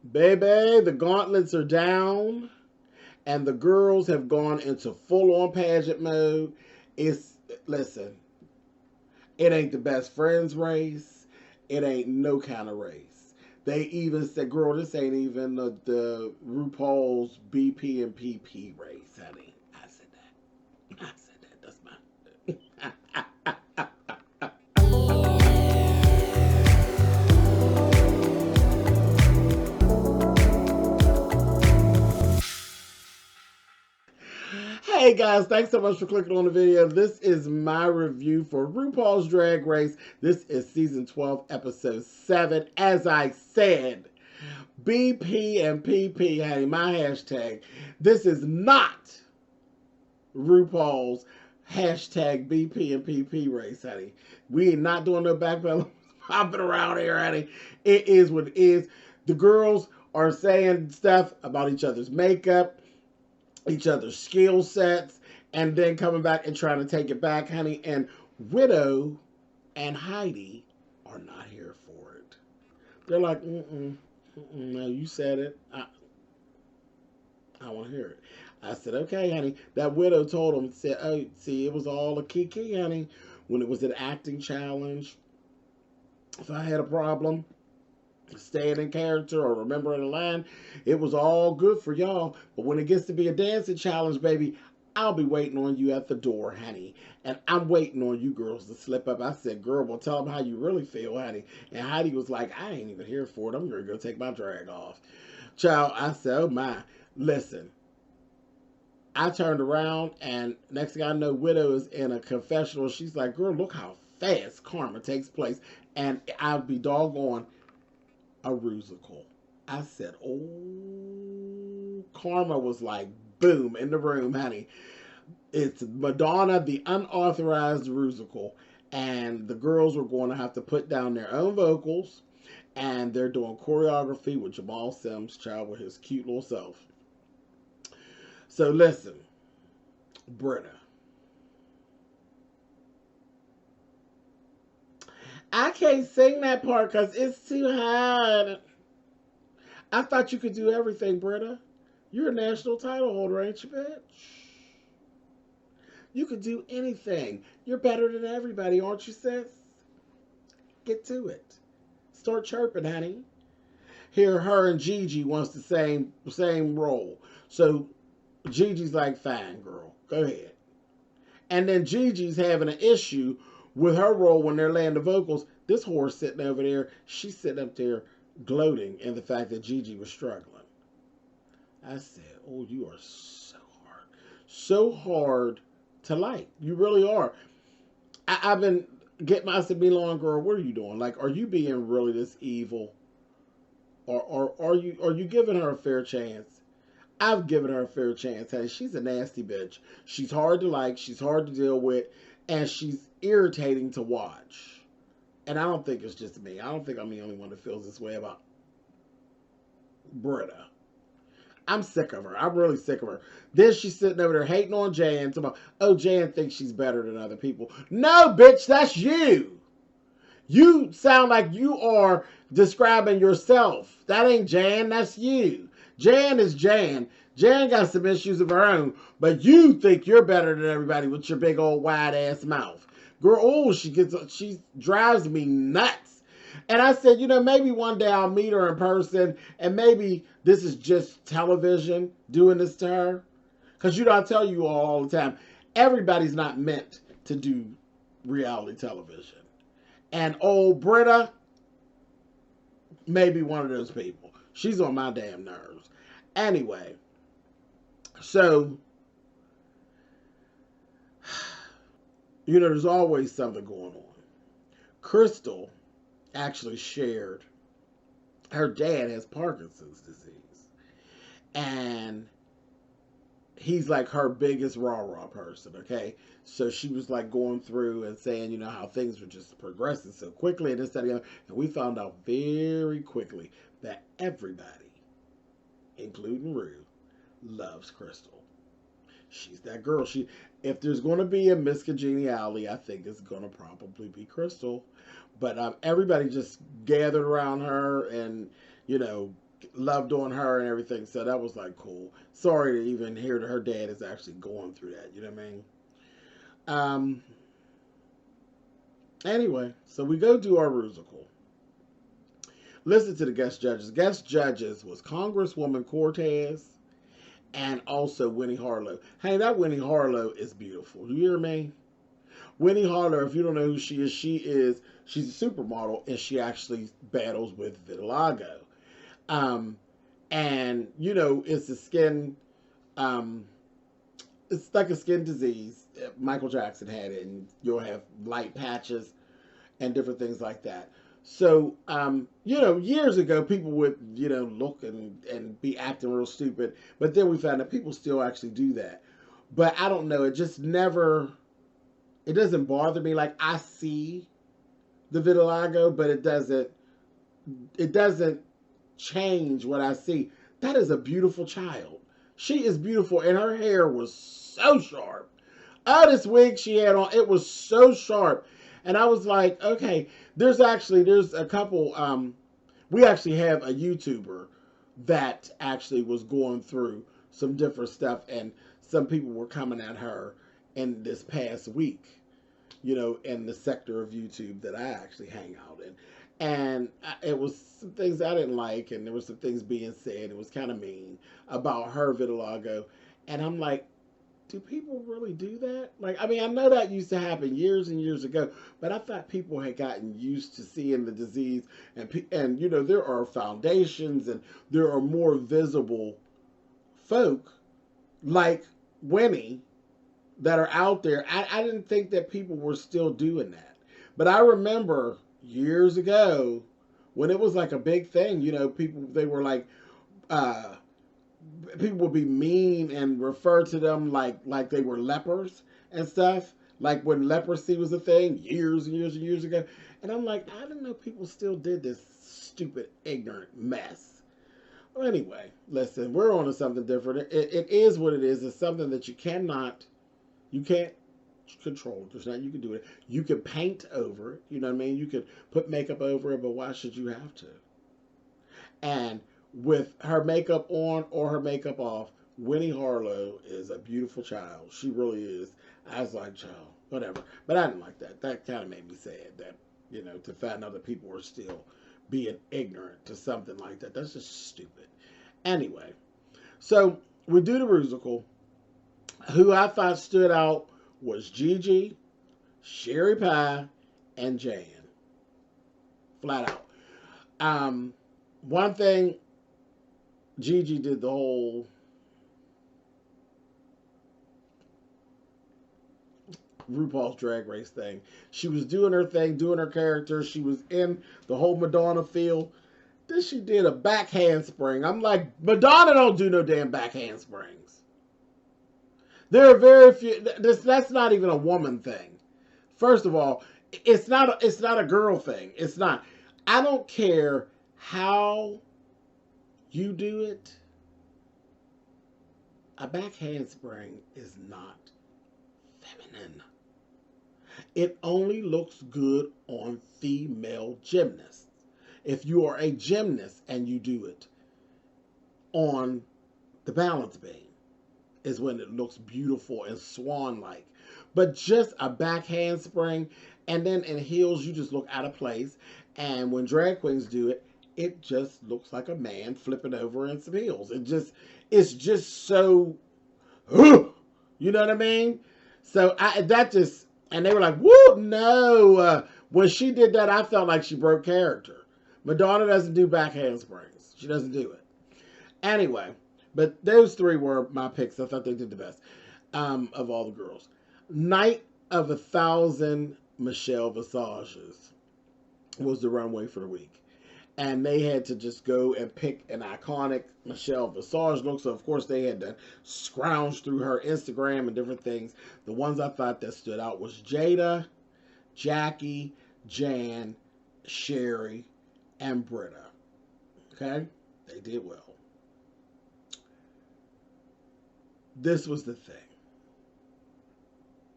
Baby, the gauntlets are down and the girls have gone into full on pageant mode. It's, listen, it ain't the best friends race. It ain't no kind of race. They even said, girl, this ain't even the RuPaul's BP and PP race, honey. I said that. I said that. That's Hey guys, thanks so much for clicking on the video. This is my review for RuPaul's Drag Race. This is season 12, episode 7. As I said, BP and PP, honey, my hashtag. This is not RuPaul's hashtag BP and PP race, honey. We ain't not doing no backpedal hopping around here, honey. It is what it is. The girls are saying stuff about each other's makeup, each other's skill sets, and then coming back and trying to take it back, honey. And Widow and Heidi are not here for it. They're like, no, you said it. I want to hear it. I said, okay, honey. That Widow told him, said, oh, see, it was all a kiki, honey. When it was an acting challenge, if I had a problem staying in character or remembering a line, it was all good for y'all. But when it gets to be a dancing challenge, baby, I'll be waiting on you at the door, honey. And I'm waiting on you girls to slip up. I said, girl, well, tell them how you really feel, honey. And Heidi was like, I ain't even here for it. I'm going to go take my drag off. Child, I said, oh my. Listen, I turned around and next thing I know, Widow is in a confessional. She's like, girl, look how fast karma takes place. And I'll be doggone a rusical. I said, oh, karma was like boom in the room, honey. It's Madonna, the unauthorized rusical, and the girls were going to have to put down their own vocals, and they're doing choreography with Jamal Sims, child, with his cute little self. So listen, Britta. I can't sing that part because it's too hard. I thought you could do everything, Britta. You're a national title holder, ain't you, bitch? You could do anything. You're better than everybody, aren't you, sis? Get to it. Start chirping, honey. Here, her and Gigi wants the same role. So Gigi's like, fine, girl. Go ahead. And then Gigi's having an issue with her role when they're laying the vocals. This whore's sitting over there. She's sitting up there gloating in the fact that Gigi was struggling. I said, oh, you are so hard. So hard to like. You really are. I've been getting my Sabine girl, what are you doing? Like, are you being really this evil? Or are you giving her a fair chance? I've given her a fair chance. Hey, she's a nasty bitch. She's hard to like, she's hard to deal with, and she's irritating to watch. And I don't think it's just me. I don't think I'm the only one that feels this way about Britta. I'm sick of her. I'm really sick of her. Then she's sitting over there hating on Jan. Talking about, oh, Jan thinks she's better than other people. No, bitch, that's you. You sound like you are describing yourself. That ain't Jan, that's you. Jan is Jan. Jan got some issues of her own, but you think you're better than everybody with your big old wide ass mouth. Girl, oh, she drives me nuts. And I said, maybe one day I'll meet her in person, and maybe this is just television doing this to her. Because, I tell you all the time, everybody's not meant to do reality television. And old Britta may be one of those people. She's on my damn nerves. Anyway, so, there's always something going on. Crystal actually shared her dad has Parkinson's disease. And he's like her biggest rah-rah person, okay? So she was like going through and saying, how things were just progressing so quickly and this, that, and the other. And we found out very quickly that everybody, including Rue, loves Crystal. She's that girl. If there's going to be a miscongeniality, I think it's going to probably be Crystal. But everybody just gathered around her and, loved on her and everything. So that was like cool. Sorry to even hear that her dad is actually going through that. You know what I mean? Um. Anyway, so we go do our musical. Listen to the guest judges. Guest judges was Congresswoman Cortez and also Winnie Harlow. Hey, that Winnie Harlow is beautiful. You hear me? Winnie Harlow, if you don't know who she's a supermodel and she actually battles with vitiligo. Um, and you know, um, it's like a skin disease. Michael Jackson had it, and you'll have light patches and different things like that. So, you know, years ago, people would, you know, look and be acting real stupid. But then we found that people still actually do that. But I don't know. It just never, it doesn't bother me. Like, I see the vitiligo, but it doesn't change what I see. That is a beautiful child. She is beautiful, and her hair was so sharp. Oh, this wig she had on, it was so sharp. And I was like, okay, there's a couple, we actually have a YouTuber that actually was going through some different stuff, and some people were coming at her in this past week, you know, in the sector of YouTube that I actually hang out in. And it was some things I didn't like, and there was some things being said. It was kind of mean about her vitiligo. And I'm like, do people really do that? Like, I mean, I know that used to happen years and years ago, but I thought people had gotten used to seeing the disease, and you know, there are foundations and there are more visible folk like Winnie that are out there. I didn't think that people were still doing that, but I remember years ago when it was like a big thing. You know, people they were like, uh, people would be mean and refer to them like they were lepers and stuff. Like when leprosy was a thing years and years and years ago. And I'm like, I didn't know people still did this stupid, ignorant mess. Well, anyway, listen, we're on to something different. It is what it is. It's something that you can't control. There's nothing you can do it. You can paint over it. You know what I mean? You can put makeup over it, but why should you have to? And with her makeup on or her makeup off, Winnie Harlow is a beautiful child. She really is. I was like, child, whatever. But I didn't like that. That kind of made me sad that, you know, to find out that people were still being ignorant to something like that. That's just stupid. Anyway, so we do the musical. Who I thought stood out was Gigi, Sherry Pie, and Jan. Flat out. One thing, Gigi did the whole RuPaul's Drag Race thing. She was doing her thing, doing her character. She was in the whole Madonna feel. Then she did a back handspring. I'm like, Madonna don't do no damn back handsprings. There are very few. That's not even a woman thing. First of all, it's not a girl thing. It's not. I don't care how you do it. A back handspring is not feminine. It only looks good on female gymnasts. If you are a gymnast and you do it on the balance beam, is when it looks beautiful and swan-like. But just a back handspring, and then in heels, you just look out of place. And when drag queens do it, it just looks like a man flipping over in some heels. It's just so, you know what I mean? So and they were like, woo, no. When she did that, I felt like she broke character. Madonna doesn't do back handsprings. She doesn't do it. Anyway, but those three were my picks. I thought they did the best of all the girls. Night of 1,000 Michelle Visages was the runway for the week. And they had to just go and pick an iconic Michelle Visage look. So, of course, they had to scrounge through her Instagram and different things. The ones I thought that stood out was Jada, Jackie, Jan, Sherry, and Britta. Okay? They did well. This was the thing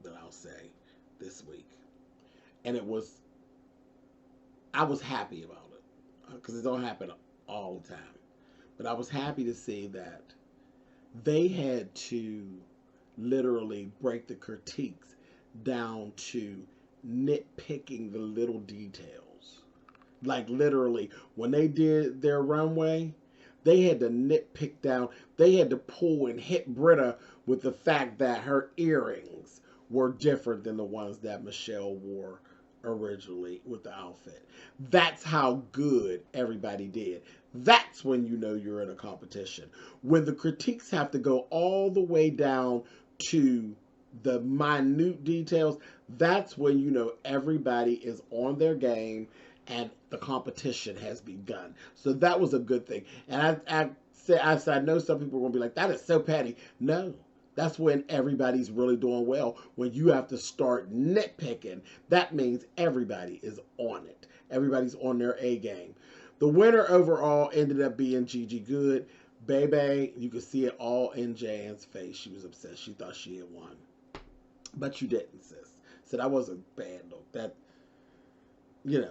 that I'll say this week. And I was happy about it. Because it don't happen all the time. But I was happy to see that they had to literally break the critiques down to nitpicking the little details. Like literally, when they did their runway, they had to nitpick down. They had to pull and hit Britta with the fact that her earrings were different than the ones that Michelle wore originally with the outfit. That's how good everybody did. That's when you know you're in a competition. When the critiques have to go all the way down to the minute details, that's when you know everybody is on their game and the competition has begun. So that was a good thing. And I know some people are going to be like, that is so petty. No, that's when everybody's really doing well. When you have to start nitpicking, that means everybody is on it. Everybody's on their A game. The winner overall ended up being Gigi Good. Bebe, you could see it all in Jan's face. She was upset. She thought she had won. But you didn't, sis. So that wasn't bad though. That, you know,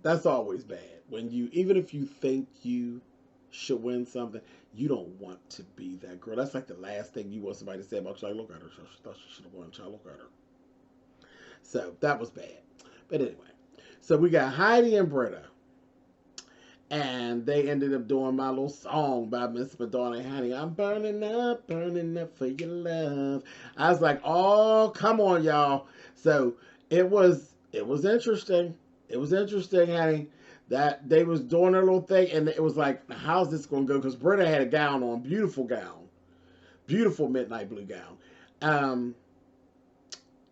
that's always bad. When you, even if you think you should win something, you don't want to be that girl. That's like the last thing you want somebody to say about you. Like, look at her. She thought she should have won. Child, look at her. So that was bad. But anyway, so we got Heidi and Britta. And they ended up doing my little song by Miss Madonna. Honey, I'm burning up for your love. I was like, oh, come on, y'all. So it was interesting. It was interesting, honey, that they was doing their little thing, and it was like, how's this going to go? Because Britta had a gown on, beautiful gown, beautiful midnight blue gown,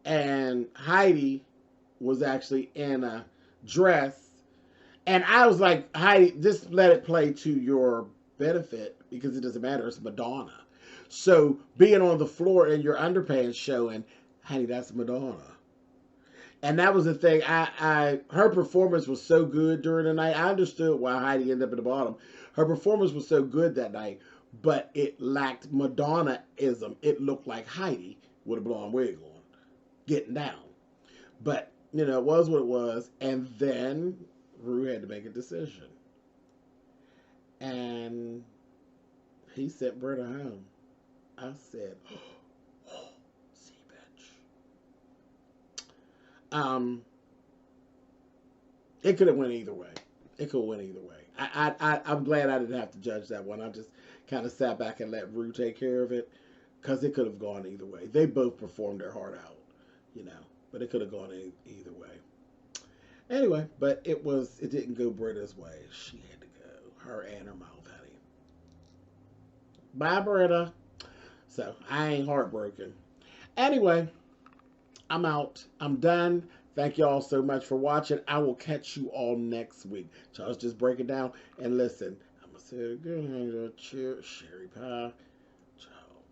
and Heidi was actually in a dress. And I was like, Heidi, just let it play to your benefit because it doesn't matter. It's Madonna. So being on the floor in your underpants showing, Heidi, that's Madonna. And that was the thing. Her performance was so good during the night. I understood why Heidi ended up at the bottom. Her performance was so good that night, but it lacked Madonna-ism. It looked like Heidi with a blonde wig on, getting down. But, you know, it was what it was. And then Ru had to make a decision. And he sent Britta home. I said, oh, see, bitch. It could have went either way. It could have went either way. I'm glad I didn't have to judge that one. I just kind of sat back and let Ru take care of it because it could have gone either way. They both performed their heart out, you know, but it could have gone either way. Anyway, but it didn't go Britta's way. She had to go. Her and her mouth, honey. Bye, Britta. So, I ain't heartbroken. Anyway, I'm out. I'm done. Thank you all so much for watching. I will catch you all next week. Charles just break it down. And listen, I'm going to say it again. Sherry pie. Child,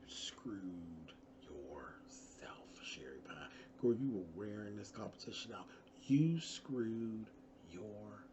screwed yourself, Sherry pie. Girl, you were wearing this competition out. You screwed yourself.